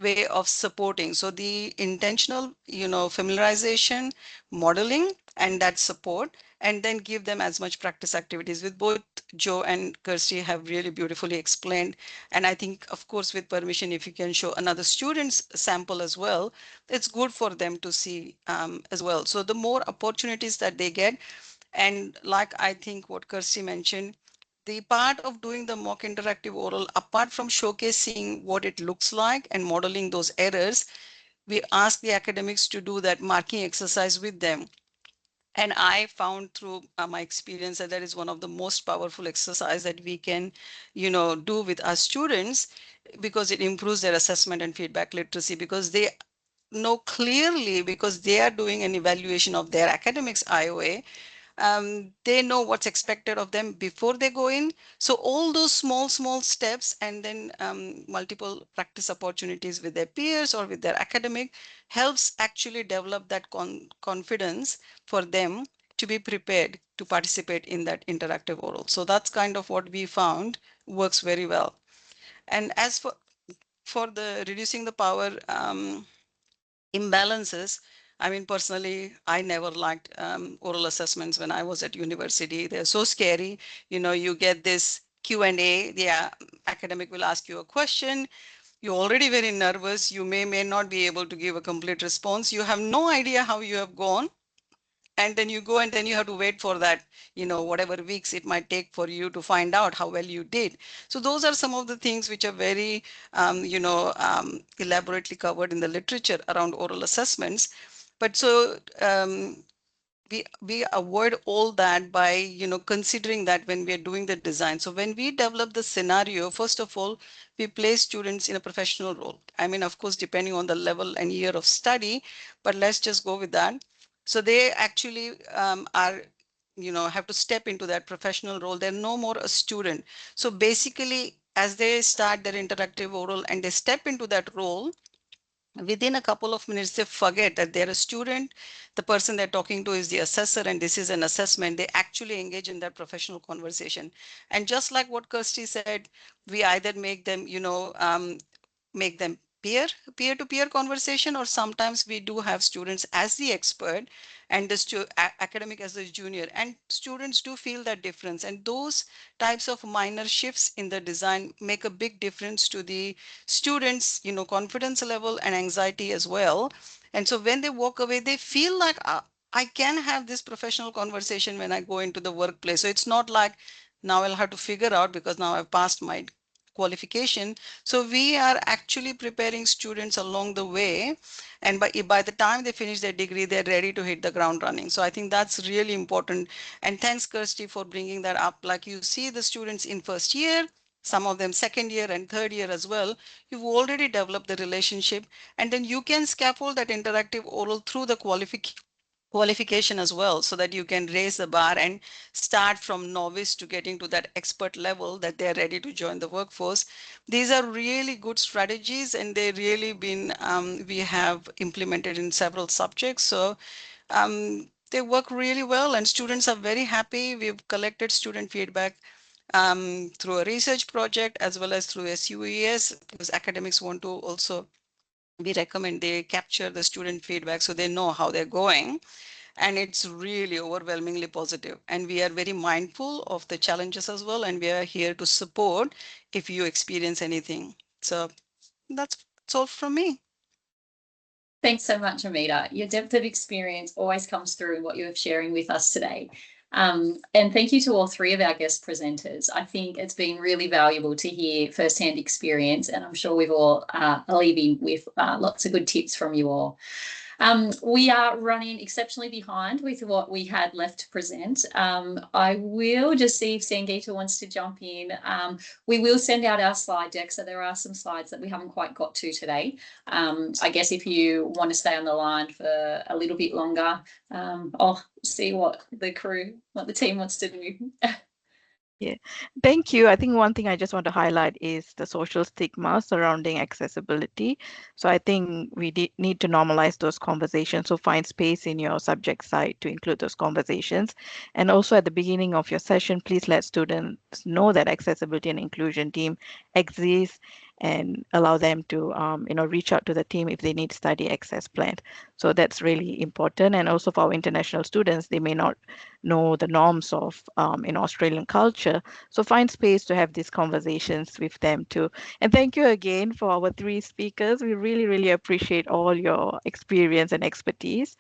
way of supporting. So the intentional, familiarization, modeling, and that support, and then give them as much practice activities, with both Joe and Kirsty have really beautifully explained. And I think, of course, with permission, if you can show another student's sample as well, it's good for them to see as well. So the more opportunities that they get, and like I think what Kirsty mentioned, the part of doing the mock interactive oral, apart from showcasing what it looks like and modeling those errors, we ask the academics to do that marking exercise with them. And I found through my experience that is one of the most powerful exercise that we can, do with our students, because it improves their assessment and feedback literacy, because they know clearly, because they are doing an evaluation of their academics IOA, they know what's expected of them before they go in. So all those small steps, and then multiple practice opportunities with their peers or with their academic, helps actually develop that confidence for them to be prepared to participate in that interactive oral. So that's kind of what we found works very well. And as for the reducing the power imbalances, I mean, personally, I never liked oral assessments when I was at university. They're so scary. You know, you get this Q&A, the academic will ask you a question. You're already very nervous. You may not be able to give a complete response. You have no idea how you have gone. And then you go and then you have to wait for that, you know, whatever weeks it might take for you to find out how well you did. So those are some of the things which are very, elaborately covered in the literature around oral assessments. But so we avoid all that by, you know, considering that when we are doing the design. So when we develop the scenario, first of all, we place students in a professional role. I mean, of course, depending on the level and year of study, but let's just go with that. So they actually are, you know, have to step into that professional role. They're no more a student. So basically, as they start their interactive oral and they step into that role, within a couple of minutes, they forget that they're a student. The person they're talking to is the assessor, and this is an assessment. They actually engage in that professional conversation. And just like what Kirsty said, we either make them, make them peer-to-peer conversation, or sometimes we do have students as the expert and the academic as the junior, and students do feel that difference, and those types of minor shifts in the design make a big difference to the students, you know, confidence level and anxiety as well. And so when they walk away, they feel like I can have this professional conversation when I go into the workplace. So it's not like now I'll have to figure out because now I've passed my qualification. So we are actually preparing students along the way, and by the time they finish their degree, they're ready to hit the ground running. So I think that's really important. And thanks, Kirsty, for bringing that up. Like, you see the students in first year, some of them second year and third year as well. You've already developed the relationship, and then you can scaffold that interactive oral through the qualification as well, so that you can raise the bar and start from novice to getting to that expert level that they're ready to join the workforce. These are really good strategies, and they really been we have implemented in several subjects. So they work really well, and students are very happy. We've collected student feedback through a research project as well as through SUES, because academics want to also, we recommend they capture the student feedback so they know how they're going. And it's really overwhelmingly positive. And we are very mindful of the challenges as well. And we are here to support if you experience anything. So that's all from me. Thanks so much, Amita. Your depth of experience always comes through in what you're sharing with us today. And thank you to all three of our guest presenters. I think it's been really valuable to hear firsthand experience, and I'm sure we've all are leaving with lots of good tips from you all. We are running exceptionally behind with what we had left to present. I will just see if Sangeeta wants to jump in. We will send out our slide deck, so there are some slides that we haven't quite got to today. I guess if you want to stay on the line for a little bit longer, I'll see what the team wants to do. Yeah, thank you. I think one thing I just want to highlight is the social stigma surrounding accessibility. So I think we need to normalize those conversations. So find space in your subject site to include those conversations. And also at the beginning of your session, please let students know that accessibility and inclusion team exists, and allow them to reach out to the team if they need study access plans. So that's really important. And also for our international students, they may not know the norms of Australian culture. So find space to have these conversations with them too. And thank you again for our three speakers. We really, really appreciate all your experience and expertise.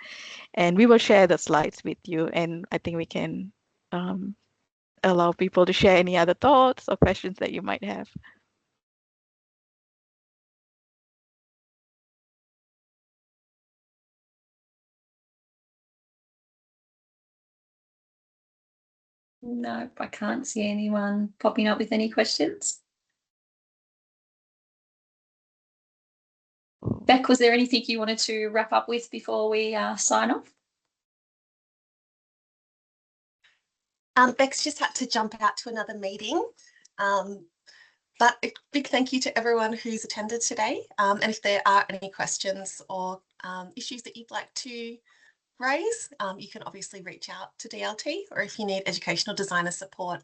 And we will share the slides with you. And I think we can allow people to share any other thoughts or questions that you might have. No, I can't see anyone popping up with any questions. Beck, was there anything you wanted to wrap up with before we sign off? Beck's just had to jump out to another meeting. But a big thank you to everyone who's attended today. And if there are any questions or issues that you'd like to raise, you can obviously reach out to DLT, or if you need educational designer support,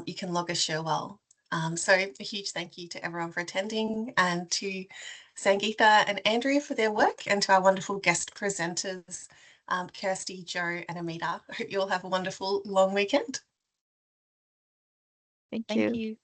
you can log a Sherwell. So a huge thank you to everyone for attending, and to Sangeetha and Andrea for their work, and to our wonderful guest presenters, Kirsty, Joe and Amita. I hope you all have a wonderful long weekend. Thank Thank you. you.